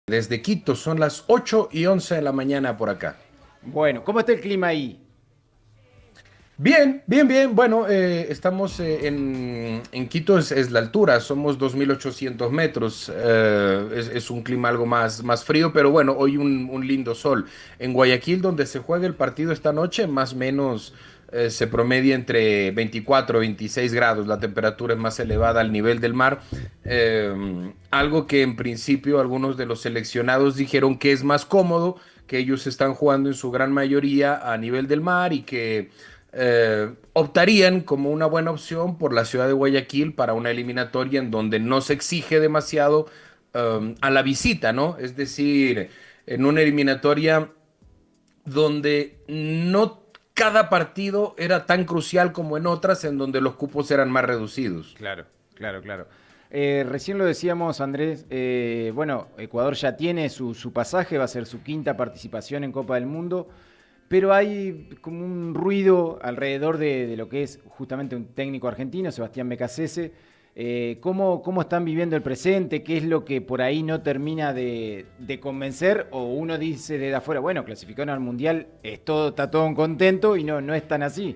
Desde Quito son las 8:11 de la mañana por acá. Bueno, ¿cómo está el clima ahí? Bien, bien, bien. Bueno, estamos en Quito, es la altura, somos 2.800 metros. Es un clima algo más frío, pero bueno, hoy un lindo sol. En Guayaquil, donde se juega el partido esta noche, más o menos se promedia entre 24 y 26 grados. La temperatura es más elevada al nivel del mar. Algo que en principio algunos de los seleccionados dijeron que es más cómodo, que ellos están jugando en su gran mayoría a nivel del mar y que optarían como una buena opción por la ciudad de Guayaquil para una eliminatoria en donde no se exige demasiado a la visita, ¿no? Es decir, en una eliminatoria donde no cada partido era tan crucial como en otras, en donde los cupos eran más reducidos. Claro, claro, claro. Recién lo decíamos, Andrés, bueno, Ecuador ya tiene su pasaje, va a ser su quinta participación en Copa del Mundo, pero hay como un ruido alrededor de lo que es justamente un técnico argentino, Sebastián Becasese. ¿Cómo están viviendo el presente? ¿Qué es lo que por ahí no termina de convencer? O uno dice desde afuera, bueno, clasificaron al Mundial, está todo contento y no es tan así.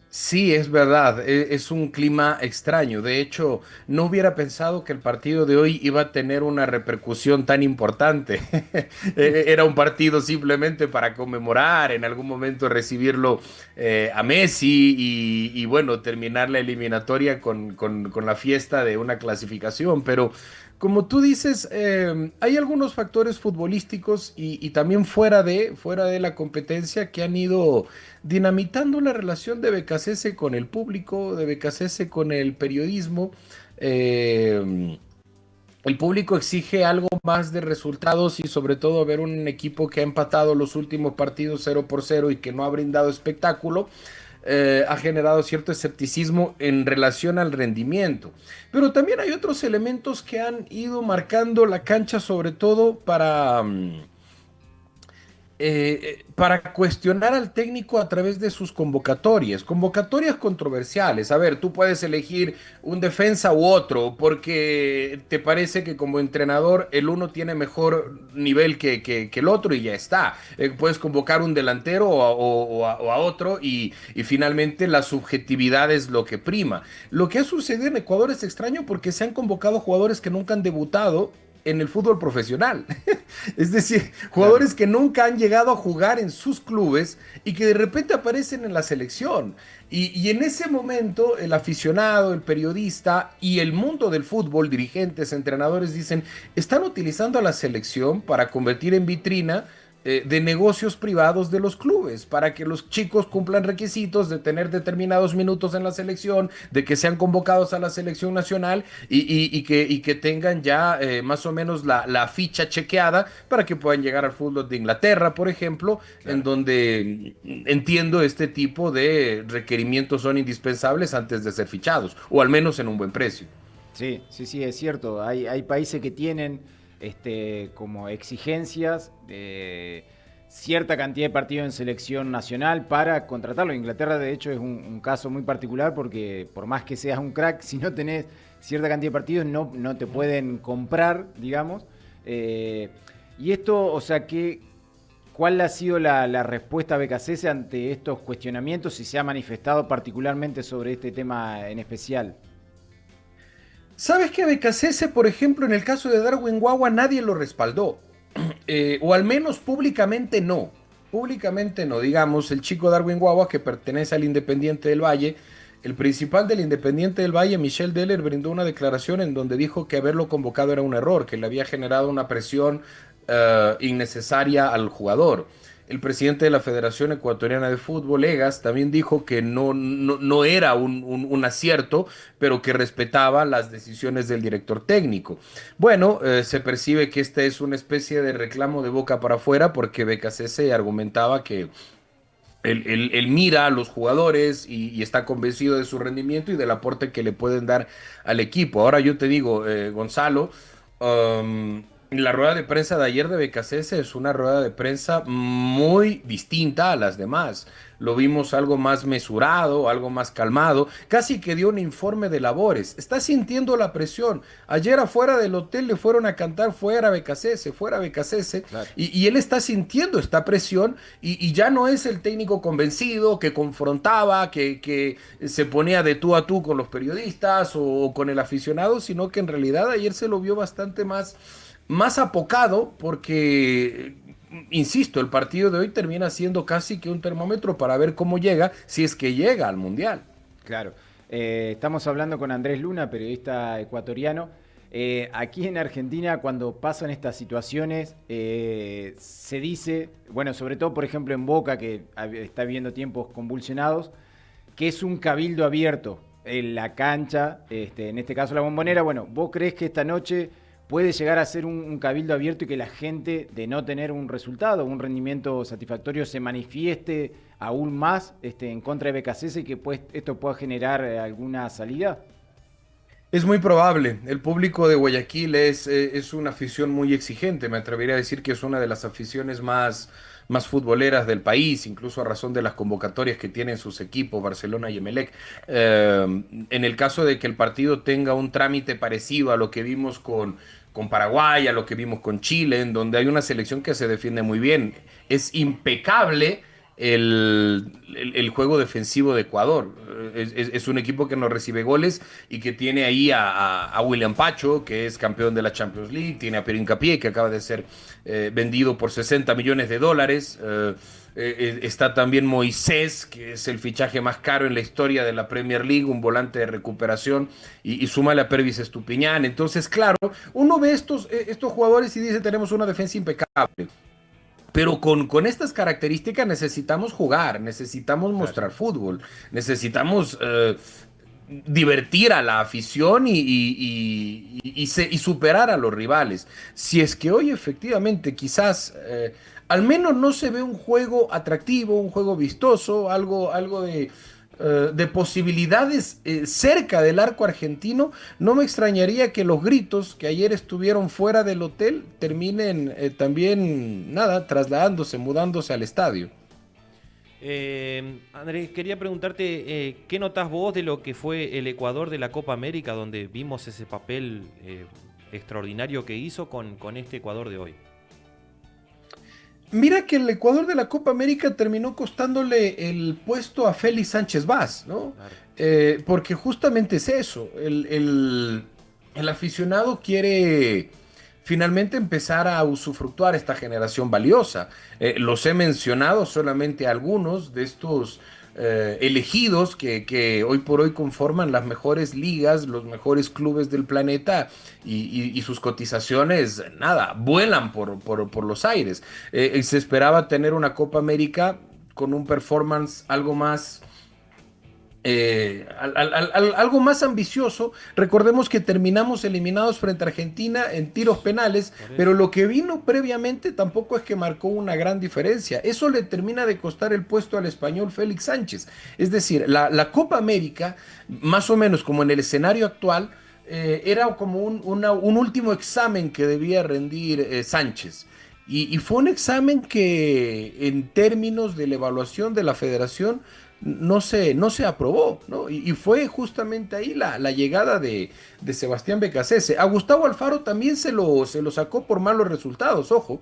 Sí, es verdad, es un clima extraño. De hecho, no hubiera pensado que el partido de hoy iba a tener una repercusión tan importante. Era un partido simplemente para conmemorar, en algún momento recibirlo a Messi y, bueno, terminar la eliminatoria con la fiesta de una clasificación. Pero como tú dices, hay algunos factores futbolísticos y también fuera de la competencia que han ido dinamitando la relación de Becasese con el público, de Becasese con el periodismo. Eh, el público exige algo más de resultados y sobre todo ver un equipo que ha empatado los últimos partidos 0-0 y que no ha brindado espectáculo. Ha generado cierto escepticismo en relación al rendimiento. Pero también hay otros elementos que han ido marcando la cancha, sobre todo para cuestionar al técnico a través de sus convocatorias controversiales. A ver, tú puedes elegir un defensa u otro porque te parece que como entrenador el uno tiene mejor nivel que el otro y ya está. Puedes convocar un delantero o a otro y finalmente la subjetividad es lo que prima. Lo que ha sucedido en Ecuador es extraño porque se han convocado jugadores que nunca han debutado en el fútbol profesional. Es decir, Claro. jugadores que nunca han llegado a jugar en sus clubes y que de repente aparecen en la selección. Y en ese momento el aficionado, el periodista y el mundo del fútbol, dirigentes, entrenadores, dicen, están utilizando a la selección para convertir en vitrina de negocios privados de los clubes, para que los chicos cumplan requisitos de tener determinados minutos en la selección, de que sean convocados a la selección nacional y que tengan ya más o menos la ficha chequeada para que puedan llegar al fútbol de Inglaterra, por ejemplo, en Claro. donde entiendo este tipo de requerimientos son indispensables antes de ser fichados, o al menos en un buen precio. Sí, sí, sí, es cierto. Hay países que tienen como exigencias de cierta cantidad de partidos en selección nacional para contratarlo. Inglaterra, de hecho, es un caso muy particular porque por más que seas un crack, si no tenés cierta cantidad de partidos, no te pueden comprar, digamos. Eh, y esto, o sea, ¿cuál ha sido la respuesta BKC ante estos cuestionamientos? Si se ha manifestado particularmente sobre este tema en especial. ¿Sabes que Becasese, por ejemplo, en el caso de Darwin Guagua, nadie lo respaldó? O al menos públicamente no. Públicamente no. Digamos, el chico Darwin Guagua, que pertenece al Independiente del Valle, el principal del Independiente del Valle, Michel Deller, brindó una declaración en donde dijo que haberlo convocado era un error, que le había generado una presión innecesaria al jugador. El presidente de la Federación Ecuatoriana de Fútbol, Egas, también dijo que no era un acierto, pero que respetaba las decisiones del director técnico. Bueno, se percibe que esta es una especie de reclamo de boca para afuera porque BKCS argumentaba que él mira a los jugadores y está convencido de su rendimiento y del aporte que le pueden dar al equipo. Ahora yo te digo, Gonzalo, La rueda de prensa de ayer de Becasese es una rueda de prensa muy distinta a las demás. Lo vimos algo más mesurado, algo más calmado, casi que dio un informe de labores. Está sintiendo la presión. Ayer afuera del hotel le fueron a cantar fuera Becasese, Claro. y él está sintiendo esta presión y ya no es el técnico convencido que confrontaba, que se ponía de tú a tú con los periodistas o con el aficionado, sino que en realidad ayer se lo vio bastante más apocado porque, insisto, el partido de hoy termina siendo casi que un termómetro para ver cómo llega, si es que llega al Mundial. Claro. Estamos hablando con Andrés Luna, periodista ecuatoriano. Aquí en Argentina, cuando pasan estas situaciones, se dice, bueno, sobre todo, por ejemplo, en Boca, que está viviendo tiempos convulsionados, que es un cabildo abierto en la cancha, en este caso la Bombonera. Bueno, ¿vos creés que esta noche puede llegar a ser un cabildo abierto y que la gente, de no tener un resultado, un rendimiento satisfactorio, se manifieste aún más en contra de BKC y que pues, esto pueda generar alguna salida? Es muy probable. El público de Guayaquil es una afición muy exigente. Me atrevería a decir que es una de las aficiones más futboleras del país, incluso a razón de las convocatorias que tienen sus equipos, Barcelona y Emelec. En el caso de que el partido tenga un trámite parecido a lo que vimos con Paraguay, a lo que vimos con Chile, en donde hay una selección que se defiende muy bien, es impecable el juego defensivo de Ecuador. Es un equipo que no recibe goles y que tiene ahí a William Pacho, que es campeón de la Champions League, tiene a Pierre Hincapié, que acaba de ser vendido por 60 millones de dólares. Está también Moisés, que es el fichaje más caro en la historia de la Premier League, un volante de recuperación, y súmale a Pervis Estupiñán. Entonces, claro, uno ve estos jugadores y dice, tenemos una defensa impecable. Pero con estas características necesitamos jugar, necesitamos Claro. mostrar fútbol, necesitamos divertir a la afición y superar a los rivales. Si es que hoy efectivamente quizás al menos no se ve un juego atractivo, un juego vistoso, algo de posibilidades cerca del arco argentino, no me extrañaría que los gritos que ayer estuvieron fuera del hotel terminen también, nada, trasladándose, mudándose al estadio. Andrés, quería preguntarte, ¿qué notás vos de lo que fue el Ecuador de la Copa América, donde vimos ese papel extraordinario que hizo con este Ecuador de hoy? Mira que el Ecuador de la Copa América terminó costándole el puesto a Félix Sánchez Vaz, ¿no? Claro. Porque justamente es eso, el aficionado quiere finalmente empezar a usufructuar esta generación valiosa. Los he mencionado solamente algunos de estos elegidos que hoy por hoy conforman las mejores ligas, los mejores clubes del planeta y sus cotizaciones, nada, vuelan por los aires. Se esperaba tener una Copa América con un performance algo más ambicioso. Recordemos que terminamos eliminados frente a Argentina en tiros penales, Por pero eso. lo que vino previamente tampoco es que marcó una gran diferencia. Eso le termina de costar el puesto al español Félix Sánchez. Es decir, la Copa América, más o menos como en el escenario actual, era como un último examen que debía rendir Sánchez. Y fue un examen que en términos de la evaluación de la federación no se aprobó, ¿no? Y fue justamente ahí la llegada de Sebastián Becasese. A Gustavo Alfaro también se lo sacó por malos resultados, ojo.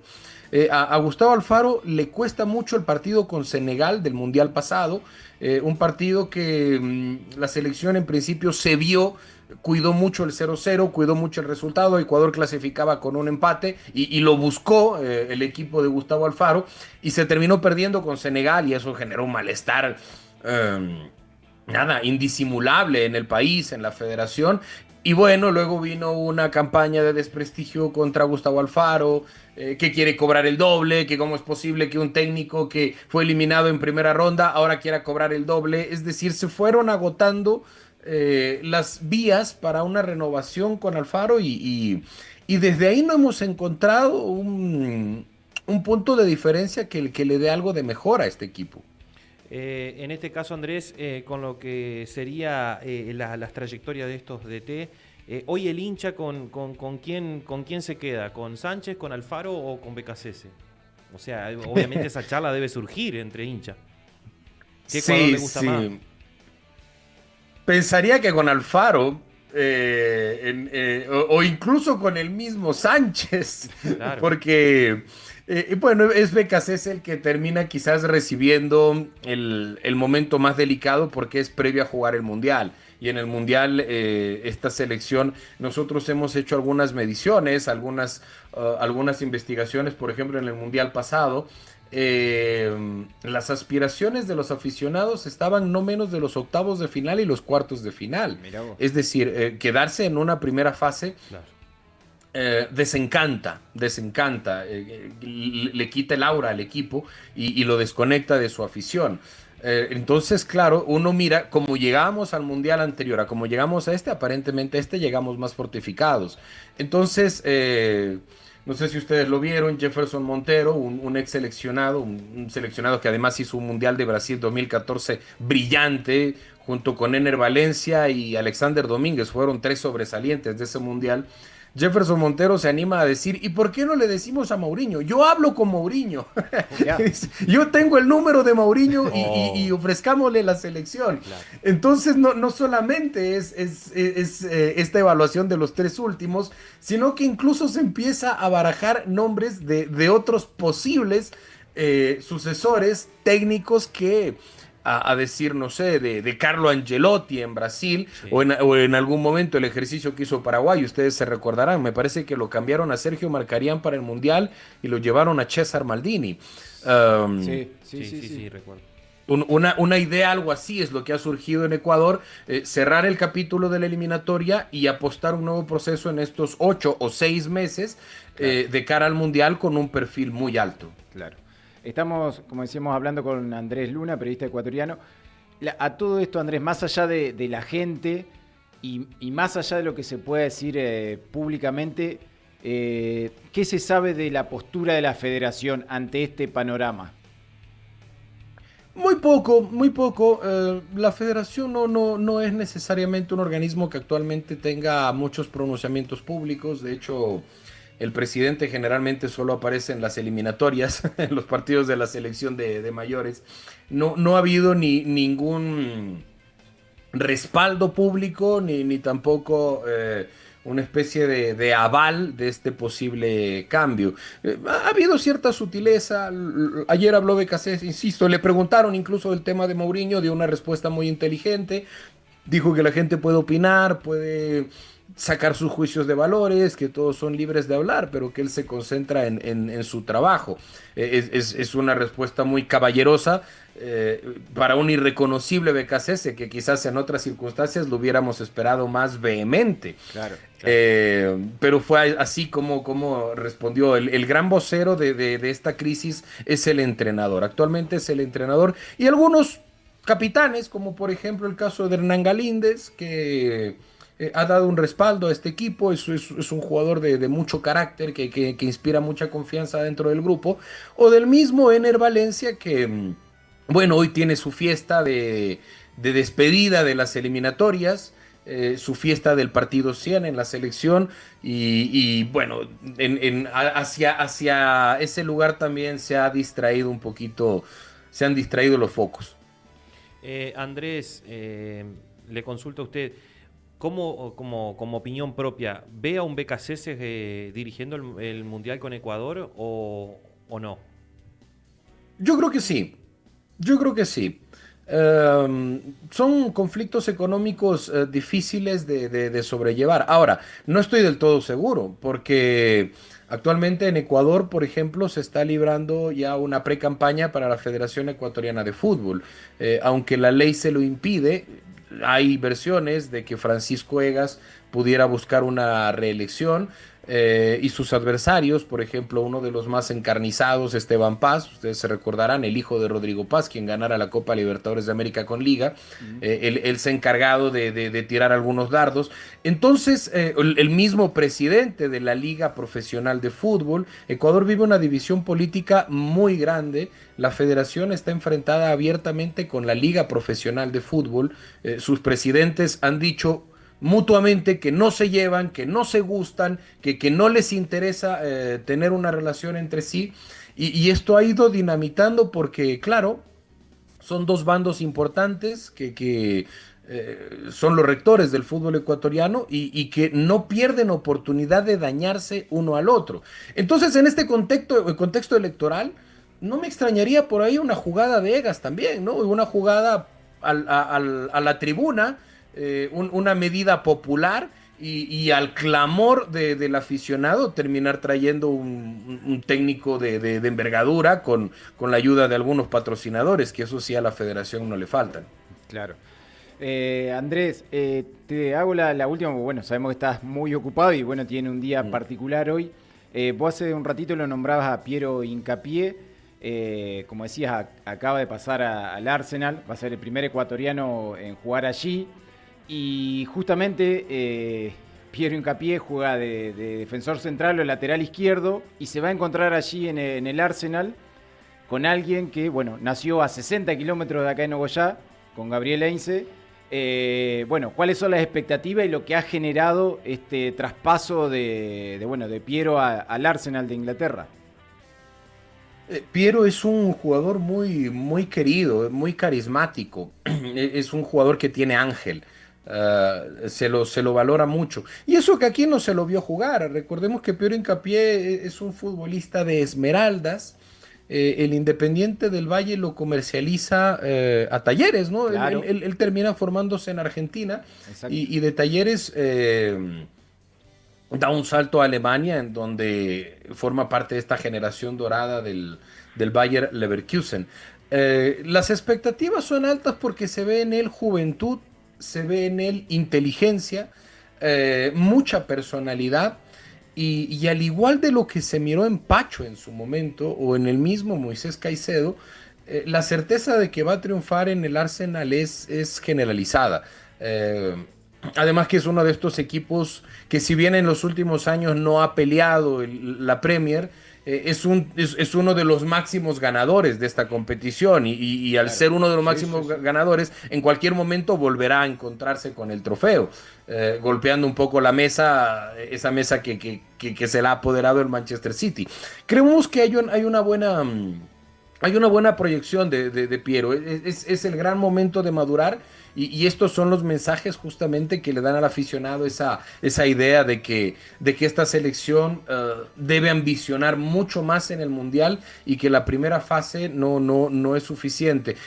A Gustavo Alfaro le cuesta mucho el partido con Senegal del Mundial pasado, un partido que la selección en principio se vio, cuidó mucho el 0-0, cuidó mucho el resultado. Ecuador clasificaba con un empate y lo buscó el equipo de Gustavo Alfaro y se terminó perdiendo con Senegal y eso generó un malestar nada, indisimulable en el país, en la federación. Y bueno, luego vino una campaña de desprestigio contra Gustavo Alfaro, que quiere cobrar el doble, que cómo es posible que un técnico que fue eliminado en primera ronda ahora quiera cobrar el doble. Es decir, se fueron agotando las vías para una renovación con Alfaro y desde ahí no hemos encontrado un punto de diferencia que le dé algo de mejor a este equipo. En este caso, Andrés, con lo que sería las trayectorias de estos DT, Hoy el hincha con quién se queda, ¿con Sánchez, con Alfaro o con Becasese? O sea, obviamente esa charla debe surgir entre hinchas. ¿Qué Ecuador le gusta más? Pensaría que con Alfaro, o incluso con el mismo Sánchez, Claro, porque, bueno, es Becasés el que termina quizás recibiendo el momento más delicado porque es previo a jugar el Mundial. Y en el Mundial, esta selección, nosotros hemos hecho algunas mediciones, algunas investigaciones, por ejemplo, en el Mundial pasado. Las aspiraciones de los aficionados estaban no menos de los octavos de final y los cuartos de final. Mirá vos. Es decir, quedarse en una primera fase claro. desencanta, le quita el aura al equipo y lo desconecta de su afición. Entonces, claro, uno mira cómo llegamos al mundial anterior, a cómo llegamos a este, aparentemente a este llegamos más fortificados. Entonces, no sé si ustedes lo vieron, Jefferson Montero, un ex seleccionado, un seleccionado que además hizo un Mundial de Brasil 2014 brillante, junto con Ener Valencia y Alexander Domínguez, fueron tres sobresalientes de ese Mundial. Jefferson Montero se anima a decir, ¿y por qué no le decimos a Mourinho? Yo hablo con Mourinho. Ya. Yo tengo el número de Mourinho y Oh, ofrezcámosle la selección. claro. Entonces, no solamente es esta evaluación de los tres últimos, sino que incluso se empieza a barajar nombres de otros posibles sucesores técnicos que a decir, no sé, de Carlo Ancelotti en Brasil, Sí. o en algún momento el ejercicio que hizo Paraguay, ustedes se recordarán, me parece que lo cambiaron a Sergio Marcarián para el Mundial y lo llevaron a César Maldini. Um, Sí, sí, sí, sí. recuerdo. una idea, algo así es lo que ha surgido en Ecuador, cerrar el capítulo de la eliminatoria y apostar un nuevo proceso en estos 8 o 6 meses Claro. de cara al Mundial con un perfil muy alto. Claro. Estamos, como decíamos, hablando con Andrés Luna, periodista ecuatoriano. A todo esto, Andrés, más allá de la gente y más allá de lo que se puede decir públicamente, ¿qué se sabe de la postura de la federación ante este panorama? Muy poco, muy poco. La federación no es necesariamente un organismo que actualmente tenga muchos pronunciamientos públicos. De hecho, el presidente generalmente solo aparece en las eliminatorias, en los partidos de la selección de mayores. No ha habido ningún respaldo público ni tampoco una especie de aval de este posible cambio. Ha habido cierta sutileza. Ayer habló Becasés, insisto, le preguntaron incluso del tema de Mourinho, dio una respuesta muy inteligente. Dijo que la gente puede opinar, puede sacar sus juicios de valores, que todos son libres de hablar, pero que él se concentra en su trabajo. Es una respuesta muy caballerosa para un irreconocible Becasese, que quizás en otras circunstancias lo hubiéramos esperado más vehemente. Claro. Pero fue así como respondió. El gran vocero de esta crisis es el entrenador. Actualmente es el entrenador y algunos capitanes, como por ejemplo el caso de Hernán Galíndez, que ha dado un respaldo a este equipo, es un jugador de mucho carácter, que inspira mucha confianza dentro del grupo, o del mismo Ener Valencia, que, bueno, hoy tiene su fiesta de despedida de las eliminatorias, su fiesta del partido 100 en la selección, bueno, hacia ese lugar también se ha distraído un poquito, se han distraído los focos. Andrés, le consulto a usted, ¿cómo, como opinión propia, ve a un Becasese dirigiendo el Mundial con Ecuador o no? Yo creo que sí, yo creo que sí. Son conflictos económicos difíciles de sobrellevar. Ahora, no estoy del todo seguro, porque actualmente en Ecuador, por ejemplo, se está librando ya una pre-campaña para la Federación Ecuatoriana de Fútbol. Aunque la ley se lo impide, hay versiones de que Francisco Egas pudiera buscar una reelección. Y sus adversarios, por ejemplo, uno de los más encarnizados, Esteban Paz, ustedes se recordarán, el hijo de Rodrigo Paz, quien ganara la Copa Libertadores de América con Liga, él se ha encargado de tirar algunos dardos. Entonces, el mismo presidente de la Liga Profesional de Fútbol, Ecuador vive una división política muy grande, la federación está enfrentada abiertamente con la Liga Profesional de Fútbol, sus presidentes han dicho mutuamente, que no se llevan, que no se gustan, que no les interesa tener una relación entre sí. Y esto ha ido dinamitando porque, claro, son dos bandos importantes que son los rectores del fútbol ecuatoriano y que no pierden oportunidad de dañarse uno al otro. Entonces, en este contexto electoral, no me extrañaría por ahí una jugada de Egas también, ¿no? Una jugada a la tribuna, una medida popular y al clamor del aficionado terminar trayendo un técnico de envergadura con la ayuda de algunos patrocinadores, que eso sí a la federación no le faltan. Claro. Andrés, te hago la última, porque bueno, sabemos que estás muy ocupado y bueno, tiene un día particular hoy. Vos hace un ratito lo nombrabas a Piero Hincapié, como decías, acaba de pasar al Arsenal, va a ser el primer ecuatoriano en jugar allí y justamente Piero Hincapié juega de defensor central o lateral izquierdo y se va a encontrar allí en el Arsenal con alguien que, bueno, nació a 60 kilómetros de acá en Nogoyá, con Gabriel Heinze. Bueno, ¿cuáles son las expectativas y lo que ha generado este traspaso de Piero al Arsenal de Inglaterra? Piero es un jugador muy querido, muy carismático. Es un jugador que tiene ángel. Se lo valora mucho. Y eso que aquí no se lo vio jugar. Recordemos que Piero Hincapié es un futbolista de Esmeraldas. El Independiente del Valle lo comercializa a Talleres, ¿no? Claro. Él termina formándose en Argentina Exacto. y de Talleres da un salto a Alemania, en donde forma parte de esta generación dorada del Bayer Leverkusen. Las expectativas son altas porque se ve en él juventud, se ve en él inteligencia, mucha personalidad. Y al igual de lo que se miró en Pacho en su momento, o en el mismo Moisés Caicedo, la certeza de que va a triunfar en el Arsenal es generalizada. Además que es uno de estos equipos que, si bien en los últimos años no ha peleado la Premier, es uno de los máximos ganadores de esta competición y al Claro. ser uno de los Sí, sí, máximos sí. ganadores, en cualquier momento volverá a encontrarse con el trofeo, golpeando un poco la mesa, esa mesa que se le ha apoderado el Manchester City. Creemos que hay una buena proyección de Piero. Es el gran momento de madurar y estos son los mensajes justamente que le dan al aficionado esa idea de que esta selección debe ambicionar mucho más en el Mundial y que la primera fase no es suficiente.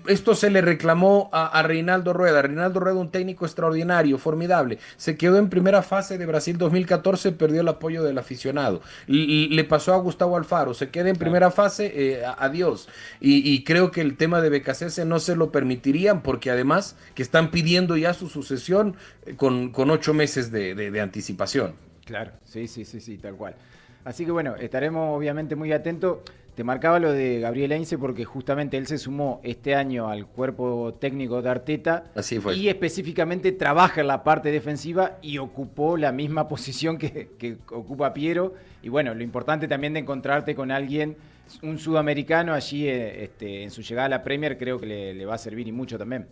Esto se le reclamó a Reinaldo Rueda. Reinaldo Rueda, un técnico extraordinario, formidable. Se quedó en primera fase de Brasil 2014, perdió el apoyo del aficionado. Le pasó a Gustavo Alfaro, se queda en Claro. primera fase, adiós. Y creo que el tema de BKC no se lo permitirían porque además que están pidiendo ya su sucesión con 8 meses de anticipación. Claro, sí, sí, sí, sí, tal cual. Así que bueno, estaremos obviamente muy atentos. Te marcaba lo de Gabriel Heinze porque justamente él se sumó este año al cuerpo técnico de Arteta Así fue. y específicamente trabaja en la parte defensiva y ocupó la misma posición que ocupa Piero. Y bueno, lo importante también de encontrarte con alguien, un sudamericano allí en su llegada a la Premier, creo que le va a servir y mucho también.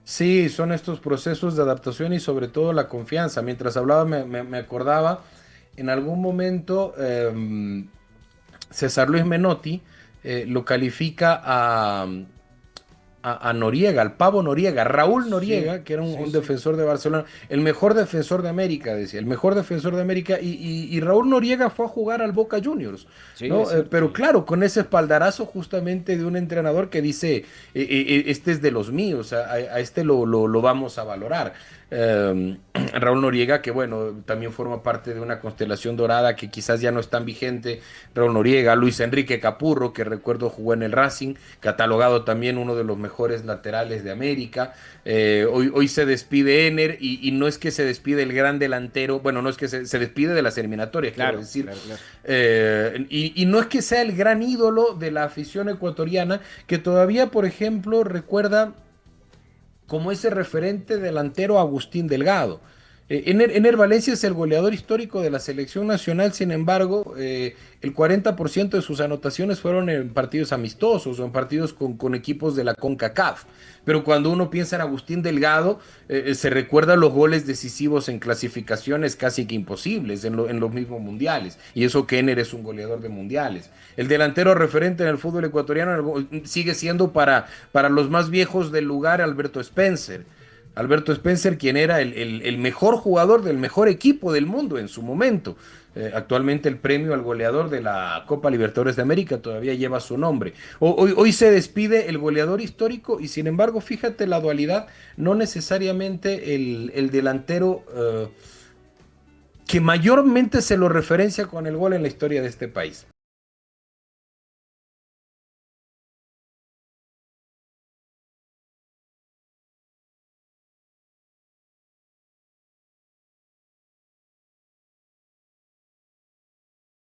Sí, son estos procesos de adaptación y sobre todo la confianza. Mientras hablaba me acordaba, en algún momento César Luis Menotti lo califica a Noriega, al Pavo Noriega, Raúl Sí, Noriega, que era un, sí, un sí. defensor de Barcelona, el mejor defensor de América, decía, el mejor defensor de América, y Raúl Noriega fue a jugar al Boca Juniors, Sí, ¿no? es cierto. Pero claro, con ese espaldarazo justamente de un entrenador que dice, este es de los míos, a este lo vamos a valorar. Raúl Noriega, que bueno, también forma parte de una constelación dorada que quizás ya no es tan vigente. Raúl Noriega, Luis Enrique Capurro, que recuerdo jugó en el Racing, catalogado también uno de los mejores laterales de América. Hoy se despide Ener y no es que se despide el gran delantero, bueno, no es que se despide de las eliminatorias, quiero Claro, decir. claro, claro. Y no es que sea el gran ídolo de la afición ecuatoriana, que todavía, por ejemplo, recuerda como ese referente delantero Agustín Delgado. Ener Valencia es el goleador histórico de la selección nacional, sin embargo, el 40% de sus anotaciones fueron en partidos amistosos o en partidos con equipos de la CONCACAF. Pero cuando uno piensa en Agustín Delgado, se recuerda los goles decisivos en clasificaciones casi que imposibles en los mismos mundiales. Y eso que Ener es un goleador de mundiales. El delantero referente en el fútbol ecuatoriano sigue siendo para los más viejos del lugar Alberto Spencer. Alberto Spencer, quien era el mejor jugador del mejor equipo del mundo en su momento. Actualmente el premio al goleador de la Copa Libertadores de América todavía lleva su nombre. Hoy se despide el goleador histórico y sin embargo, fíjate la dualidad, no necesariamente el delantero que mayormente se lo referencia con el gol en la historia de este país.